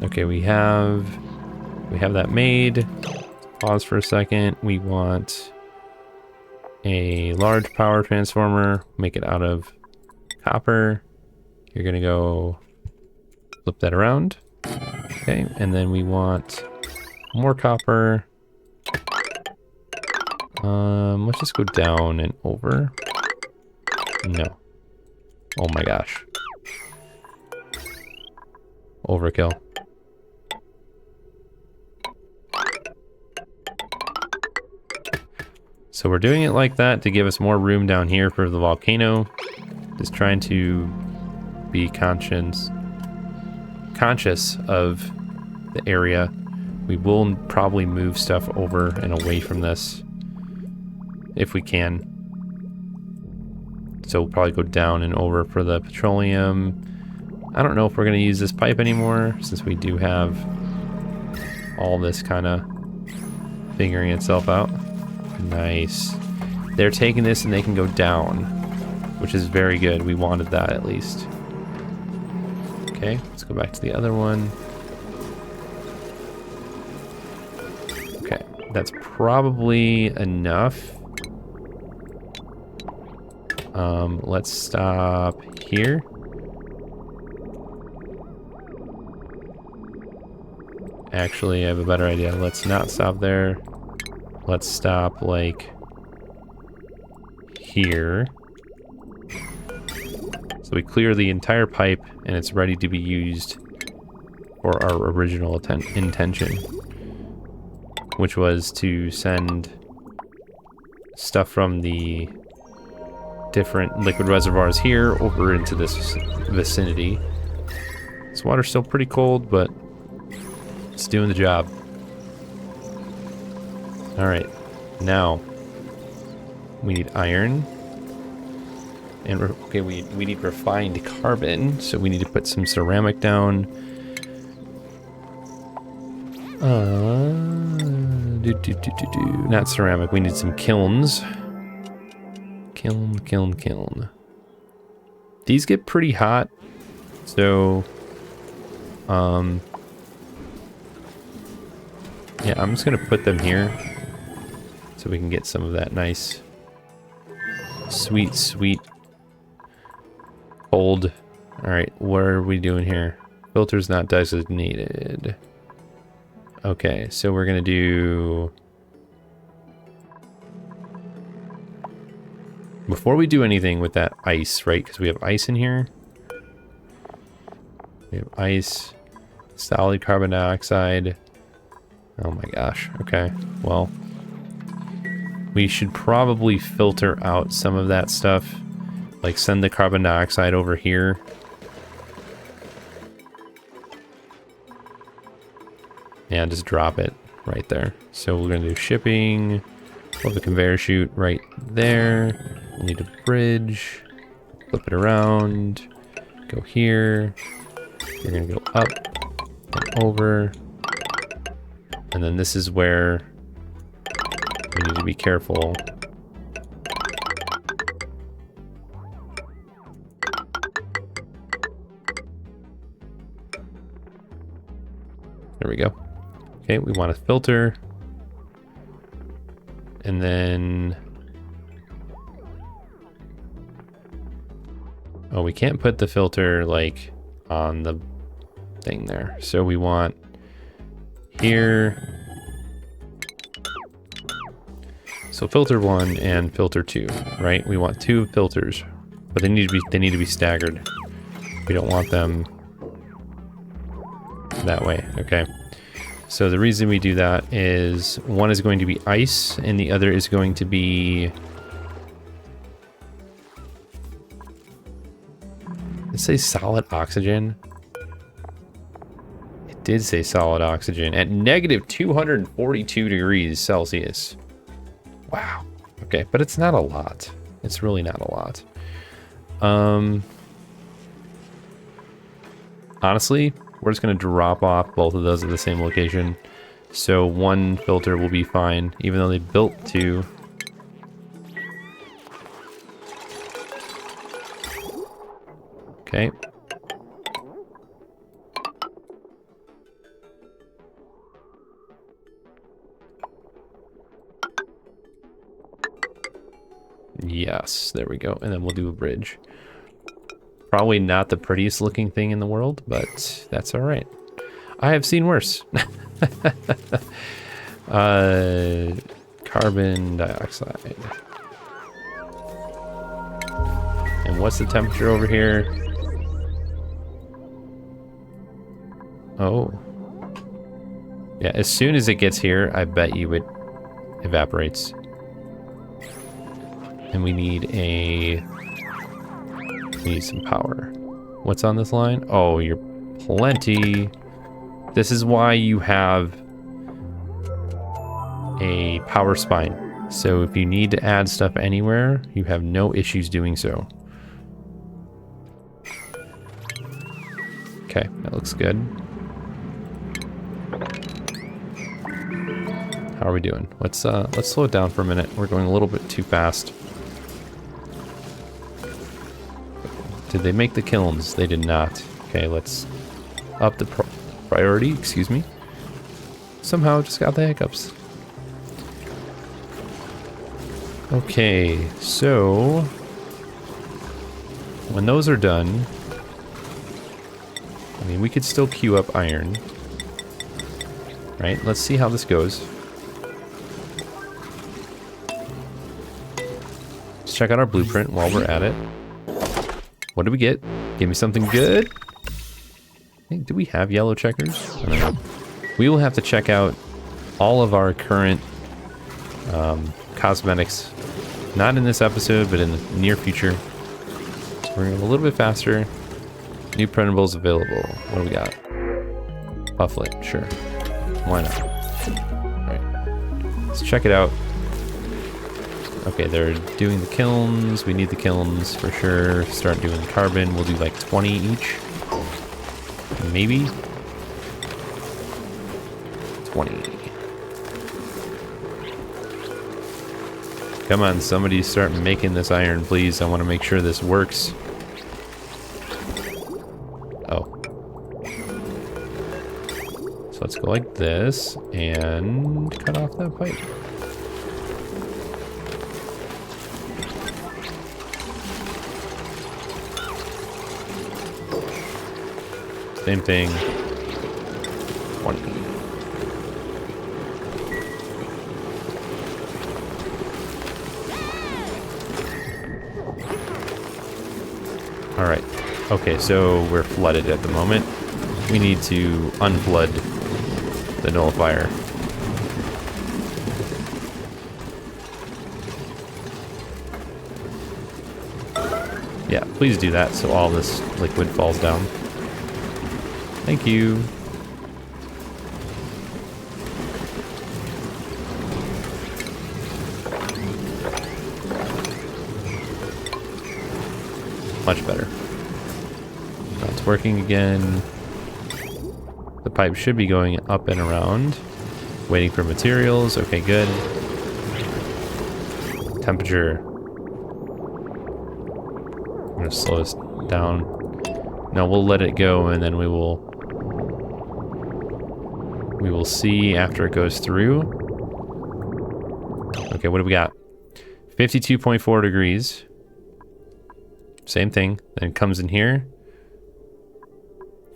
Okay, we have that made. Pause for a second. We want a large power transformer. Make it out of copper. You're gonna go flip that around. Okay, and then we want more copper. Let's just go down and over. No. Oh my gosh. Overkill. So we're doing it like that to give us more room down here for the volcano. Just trying to be conscious of the area. We will probably move stuff over and away from this if we can. So we'll probably go down and over for the petroleum. I don't know if we're going to use this pipe anymore since we do have all this kind of figuring itself out. Nice. They're taking this and they can go down, which is very good. We wanted that at least. Okay, let's go back to the other one. Okay, that's probably enough. Let's stop here. Actually, I have a better idea. Let's not stop there. Let's stop, like, here. So we clear the entire pipe, and it's ready to be used for our original intention, which was to send stuff from the different liquid reservoirs here over into this vicinity. This water's still pretty cold, but it's doing the job. All right, now we need iron, and okay, we need refined carbon, so we need to put some ceramic down. Not ceramic. We need some kilns. Kiln. These get pretty hot, so yeah, I'm just gonna put them here so we can get some of that nice sweet cold. All right, what are we doing here? Filters not designated. Okay, so we're gonna do, before we do anything with that ice, right? Because we have ice in here. We have ice, solid carbon dioxide. Oh my gosh. Okay. Well, we should probably filter out some of that stuff. like send the carbon dioxide over here. And just drop it right there. So we're gonna do shipping. We'll have a conveyor chute right there. We'll need a bridge. Flip it around. Go here. You're gonna go up and over. And then this is where we need to be careful. There we go. Okay, we want a filter. And then... oh, we can't put the filter, like, on the thing there. So we want here. So filter 1 and filter 2, right? We want 2 filters, but they need to be staggered. We don't want them that way. Okay. So the reason we do that is one is going to be ice and the other is going to be... it says solid oxygen. It did say solid oxygen at negative 242 degrees Celsius. Wow. Okay, but it's not a lot. It's really not a lot. Honestly, we're just going to drop off both of those at the same location. So one filter will be fine, even though they built 2. Okay. Yes, there we go. And then we'll do a bridge. Probably not the prettiest looking thing in the world, but that's all right. I have seen worse. Carbon dioxide. And what's the temperature over here? Oh. Yeah, as soon as it gets here, I bet you it evaporates. And we need some power. What's on this line? Oh, you're plenty. This is why you have a power spine. So if you need to add stuff anywhere, you have no issues doing so. Okay, that looks good. How are we doing? Let's slow it down for a minute. We're going a little bit too fast. Did they make the kilns? They did not. Okay, let's up the priority, excuse me. Somehow just got the hiccups. Okay, so when those are done, I mean, we could still queue up iron. Right, let's see how this goes. Let's check out our blueprint while we're at it. What did we get? Give me something good. Hey, do we have yellow checkers? I don't know. We will have to check out all of our current cosmetics. Not in this episode, but in the near future. So we're going to go a little bit faster. New printables available. What do we got? Pufflet, sure. Why not? Alright. Let's check it out. Okay, they're doing the kilns. We need the kilns for sure. Start doing the carbon. We'll do like 20 each. Maybe. 20. Come on, somebody start making this iron, please. I want to make sure this works. Oh. So let's go like this and cut off that pipe. Same thing. 20. Alright. Okay, so we're flooded at the moment. We need to unflood the nullifier. Yeah, please do that so all this liquid falls down. Thank you. Much better. Now it's working again. The pipe should be going up and around. Waiting for materials. Okay, good. Temperature. I'm gonna slow this down. No, we'll let it go and then we will see after it goes through. Okay, what do we got? 52.4 degrees. Same thing. Then it comes in here.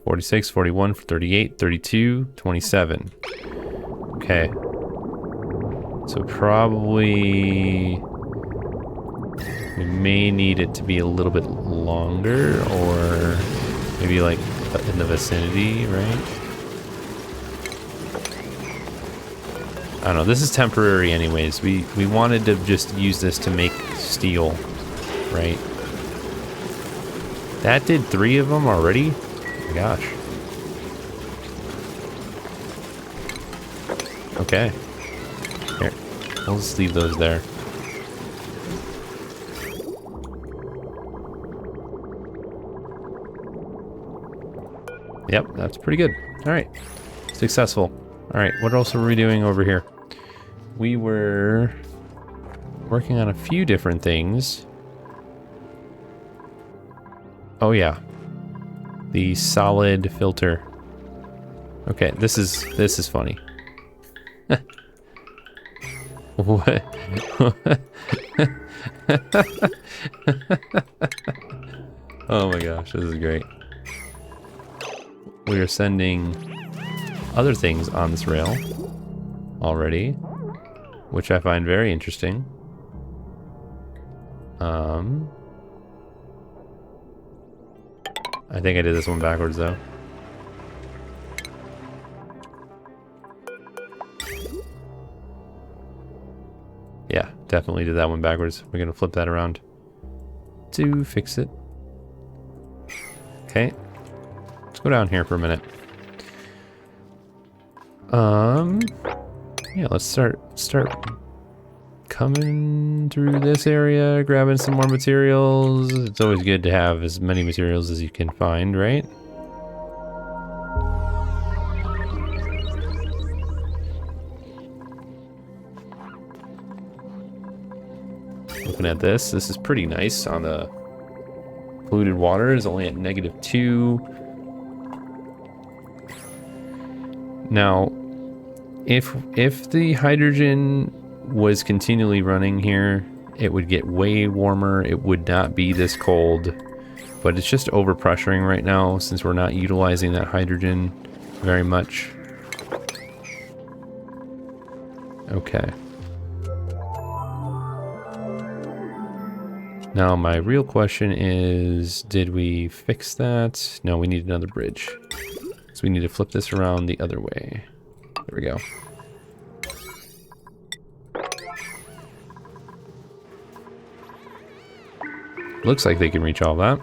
46, 41, 38, 32, 27. Okay. So probably we may need it to be a little bit longer, or maybe like in the vicinity, right? I don't know. This is temporary anyways. We wanted to just use this to make steel, right? That did 3 of them already? Oh my gosh. Okay. Here. We'll just leave those there. Yep, that's pretty good. Alright. Successful. Alright, what else were we doing over here? We were working on a few different things. Oh yeah. The solid filter. Okay, this is funny. What? Oh my gosh, this is great. We are sending other things on this rail already, which I find very interesting. I think I did this one backwards though. Yeah, definitely did that one backwards. We're gonna flip that around to fix it. Okay. Let's go down here for a minute. Yeah, let's start coming through this area, grabbing some more materials. It's always good to have as many materials as you can find, right? Looking at this is pretty nice on the polluted water. Is only at -2. Now, if the hydrogen was continually running here, it would get way warmer. It would not be this cold, but it's just overpressuring right now since we're not utilizing that hydrogen very much. Okay. Now my real question is, did we fix that? No, we need another bridge. So we need to flip this around the other way. There we go. Looks like they can reach all that.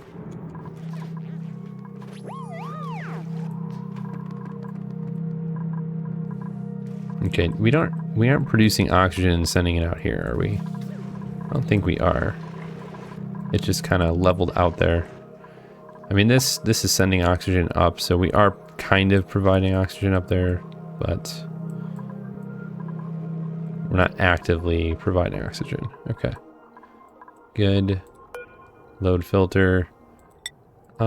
Okay, we aren't producing oxygen and sending it out here, are we? I don't think we are. It just kind of leveled out there. I mean, this is sending oxygen up, so we are kind of providing oxygen up there, but we're not actively providing oxygen. Okay. Good. Load filter. Yeah,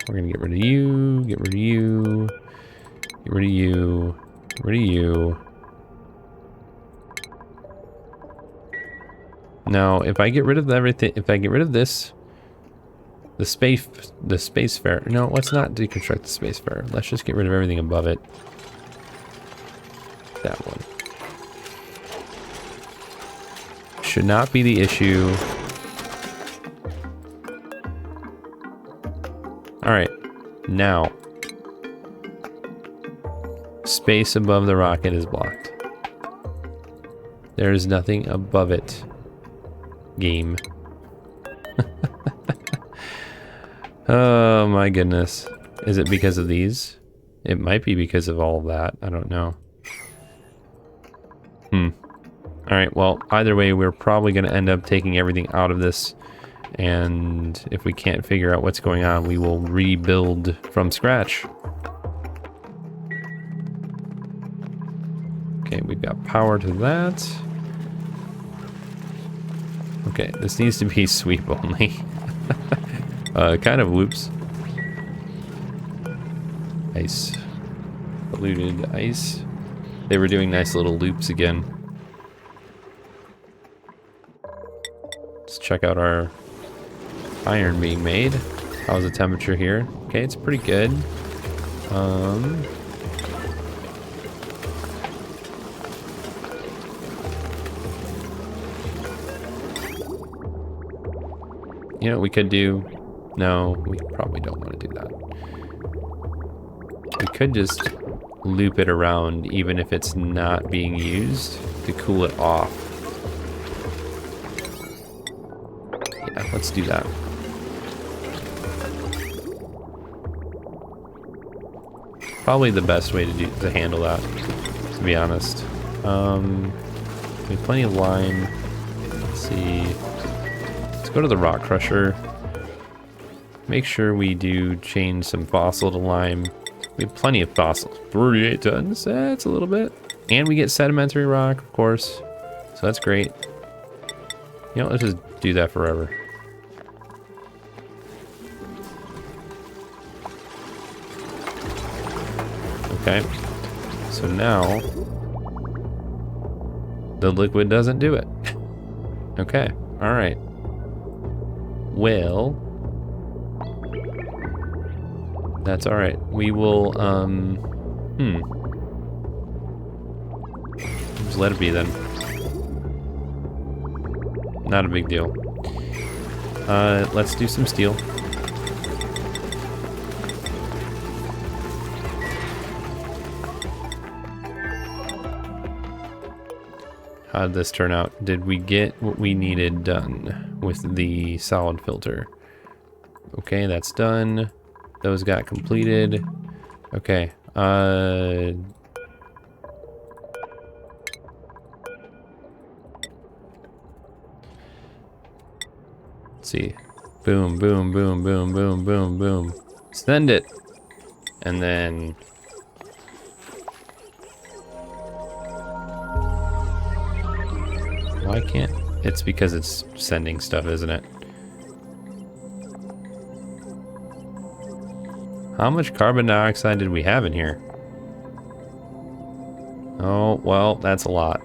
we're gonna get rid of you, get rid of you, get rid of you, get rid of you. Now, if I get rid of everything, if I get rid of this, the space fair. No, let's not deconstruct the space fair. Let's just get rid of everything above it. That one. Should not be the issue. Alright, now. Space above the rocket is blocked. There's nothing above it. Game. Oh my goodness. Is it because of these? It might be because of all of that. I don't know. Alright, well, either way, we're probably going to end up taking everything out of this. And if we can't figure out what's going on, we will rebuild from scratch. Okay, we've got power to that. Okay, this needs to be sweep only. Kind of loops. Ice. Polluted ice. They were doing nice little loops again. Let's check out our iron being made. How's the temperature here? Okay, it's pretty good. You know what we could do? No, we probably don't want to do that. We could just loop it around even if it's not being used to cool it off. Yeah, let's do that. Probably the best way to handle that, to be honest. We have plenty of lime. Let's see. Let's go to the rock crusher. Make sure we do change some fossil to lime. We have plenty of fossils. 38 tons. That's a little bit. And we get sedimentary rock, of course. So that's great. You know, let's just do that forever. Okay. So now the liquid doesn't do it. Okay. All right. Well, that's all right. We will, just let it be then. Not a big deal. Let's do some steel. How did this turn out? Did we get what we needed done with the solid filter? Okay, that's done. Those got completed. Okay. Let's see. Boom, boom, boom, boom, boom, boom, boom. Send it. And then why can't? It's because it's sending stuff, isn't it? How much carbon dioxide did we have in here? Oh, well, that's a lot.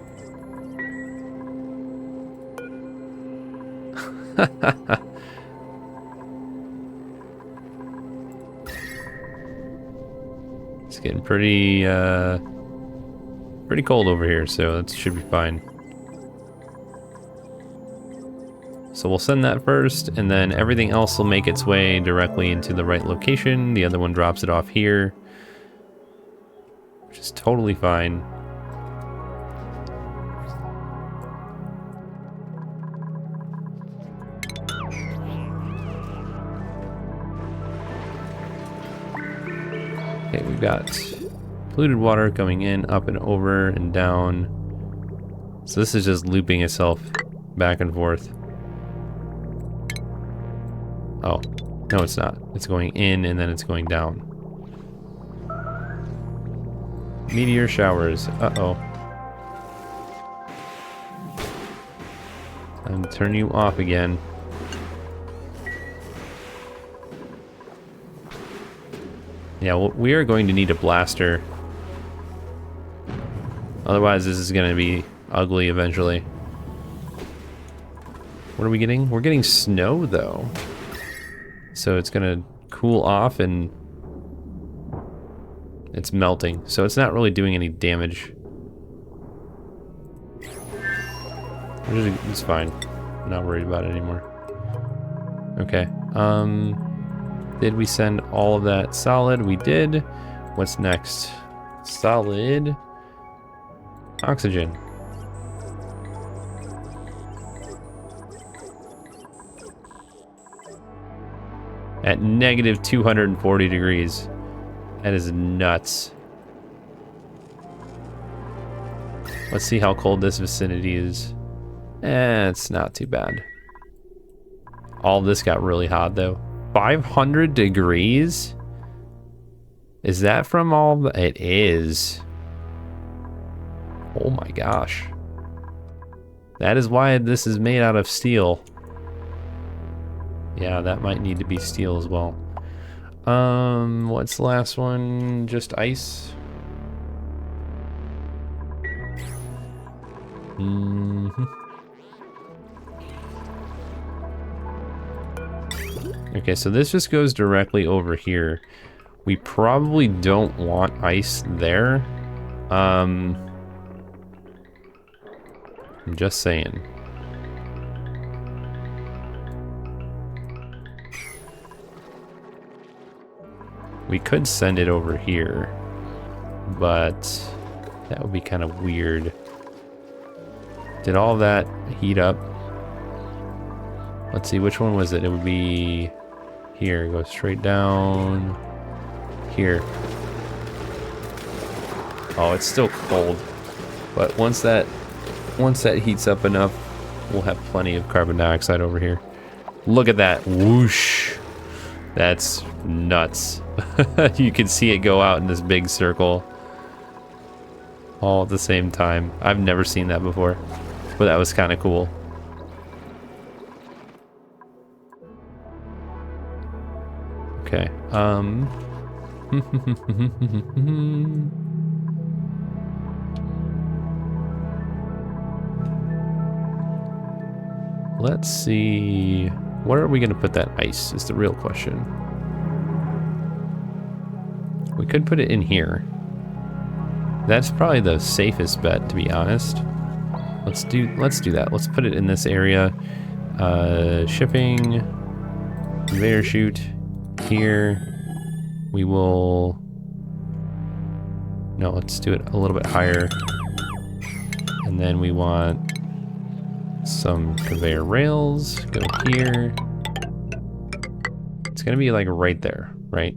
It's getting pretty cold over here, so that should be fine. So we'll send that first, and then everything else will make its way directly into the right location. The other one drops it off here, which is totally fine. Okay, we've got polluted water coming in, up and over and down. So this is just looping itself back and forth. Oh, no it's not. It's going in and then it's going down. Meteor showers. Uh-oh. I'm gonna turn you off again. Yeah, well, we are going to need a blaster. Otherwise, this is going to be ugly eventually. What are we getting? We're getting snow, though. So it's going to cool off and it's melting. So it's not really doing any damage. It's fine. I'm not worried about it anymore. Okay. Did we send all of that solid? We did. What's next? Solid oxygen. At negative 240 degrees. That is nuts. Let's see how cold this vicinity is. It's not too bad. All this got really hot though. 500 degrees? Is that from all the... It is. Oh my gosh. That is why this is made out of steel. Yeah, that might need to be steel as well. What's the last one? Just ice? Okay, so this just goes directly over here. We probably don't want ice there. I'm just saying. We could send it over here, but that would be kind of weird. Did all that heat up? Let's see, which one was it? It would be here. Go straight down here. Oh, it's still cold, but once that heats up enough, we'll have plenty of carbon dioxide over here. Look at that whoosh. That's nuts. You can see it go out in this big circle all at the same time. I've never seen that before, but that was kind of cool. Okay. Let's see. Where are we going to put that ice is the real question. We could put it in here. That's probably the safest bet, to be honest. Let's do that. Let's put it in this area. Shipping, conveyor chute here. We will. No, let's do it a little bit higher. And then we want some conveyor rails. Go here. It's gonna be like right there, right?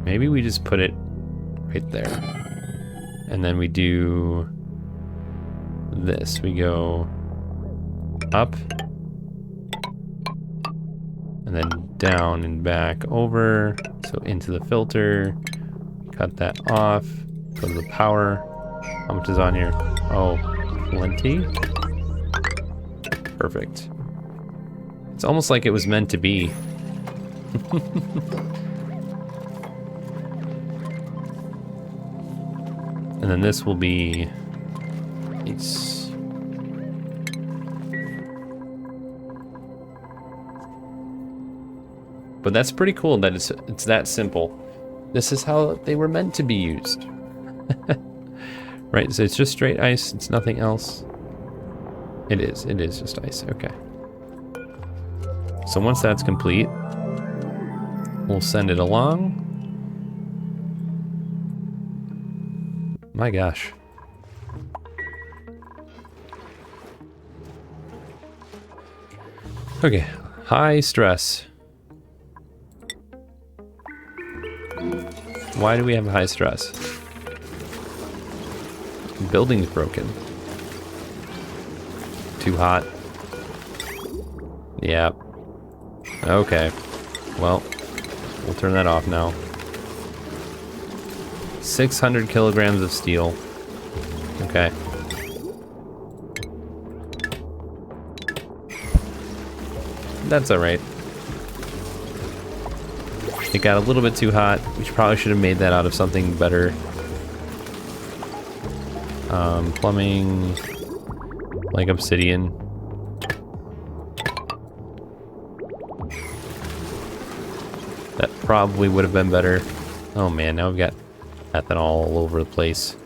Maybe we just put it right there. And then we do this. We go up and then down and back over. So into the filter, cut that off, go to the power. How much is on here? Oh, plenty. Perfect. It's almost like it was meant to be. And then this will be nice. But that's pretty cool that it's that simple. This is how they were meant to be used. Right, so it's just straight ice, it's nothing else. It is just ice, okay. So once that's complete, we'll send it along. My gosh. Okay, high stress. Why do we have high stress? Building's broken. Too hot. Yeah. Okay. Well, we'll turn that off now. 600 kilograms of steel. Okay. That's alright. It got a little bit too hot. We probably should have made that out of something better. Plumbing, like obsidian. That probably would have been better. Oh man, now we've got ethanol all over the place.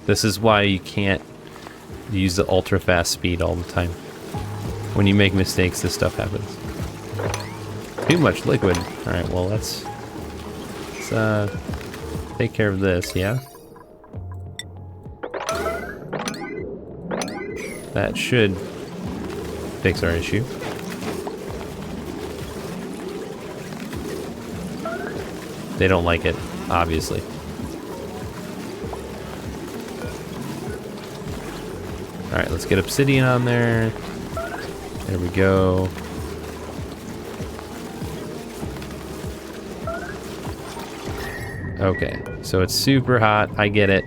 This is why you can't use the ultra fast speed all the time. When you make mistakes, this stuff happens. Too much liquid. Alright, well, let's take care of this, yeah? That should fix our issue. They don't like it, obviously. Alright, let's get obsidian on there. There we go. Okay, so it's super hot. I get it.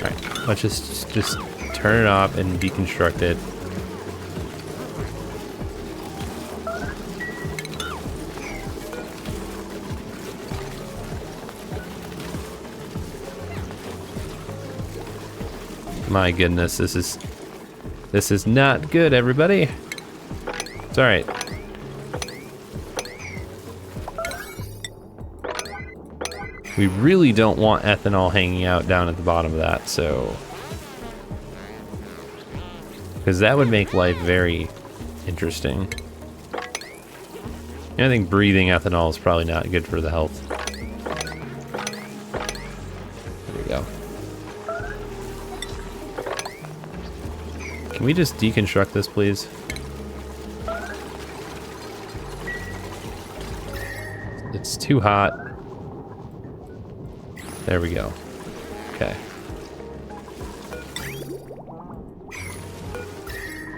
Alright, let's just turn it off and deconstruct it. My goodness, this is not good, everybody. It's all right. We really don't want ethanol hanging out down at the bottom of that, so, because that would make life very interesting. I think breathing ethanol is probably not good for the health. There we go. Can we just deconstruct this, please? It's too hot. There we go. Okay.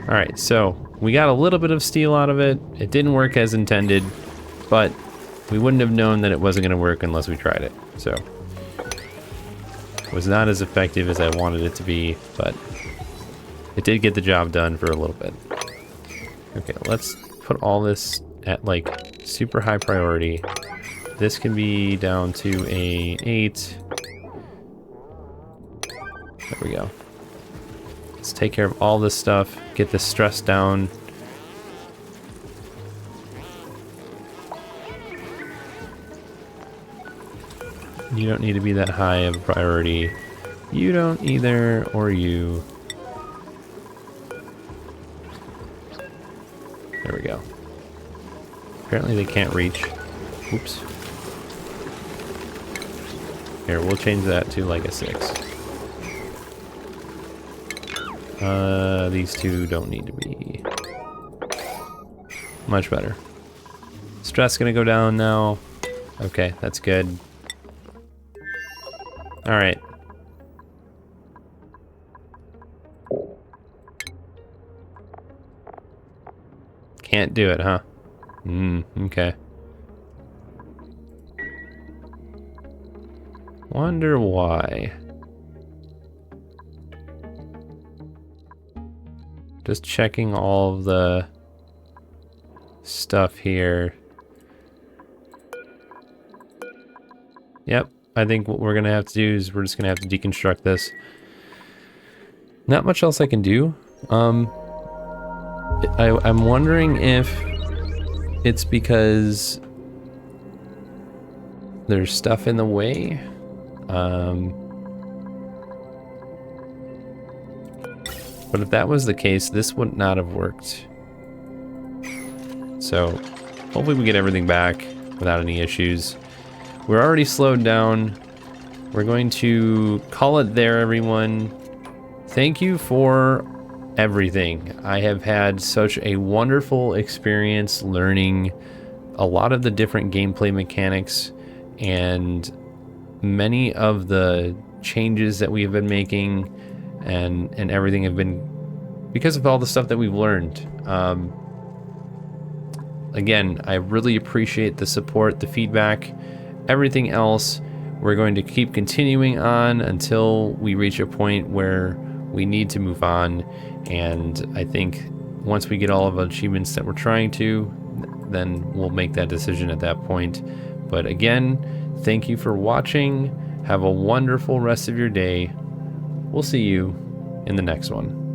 Alright, so we got a little bit of steel out of it. It didn't work as intended, but we wouldn't have known that it wasn't going to work unless we tried it. So, it was not as effective as I wanted it to be, but it did get the job done for a little bit. Okay, let's put all this at like super high priority. This can be down to a 8. There we go. Let's take care of all this stuff, get the stress down. You don't need to be that high of a priority. You don't either, or you. There we go. Apparently they can't reach. Oops. Here, we'll change that to like a 6. These two don't need to be. Much better. Stress gonna go down now. Okay, that's good. Alright. Can't do it, huh? Okay. Wonder why. Just checking all of the stuff here. Yep, I think what we're gonna have to do is we're just gonna have to deconstruct this. Not much else I can do. I'm wondering if it's because there's stuff in the way. But if that was the case, this would not have worked. So hopefully we get everything back without any issues. We're already slowed down. We're going to call it there, everyone. Thank you for everything. I have had such a wonderful experience learning a lot of the different gameplay mechanics, and many of the changes that we have been making and everything have been because of all the stuff that we've learned. Again, I really appreciate the support, the feedback, everything else. We're going to keep continuing on until we reach a point where we need to move on. And I think once we get all of the achievements that we're trying to, then we'll make that decision at that point. But again, thank you for watching. Have a wonderful rest of your day. We'll see you in the next one.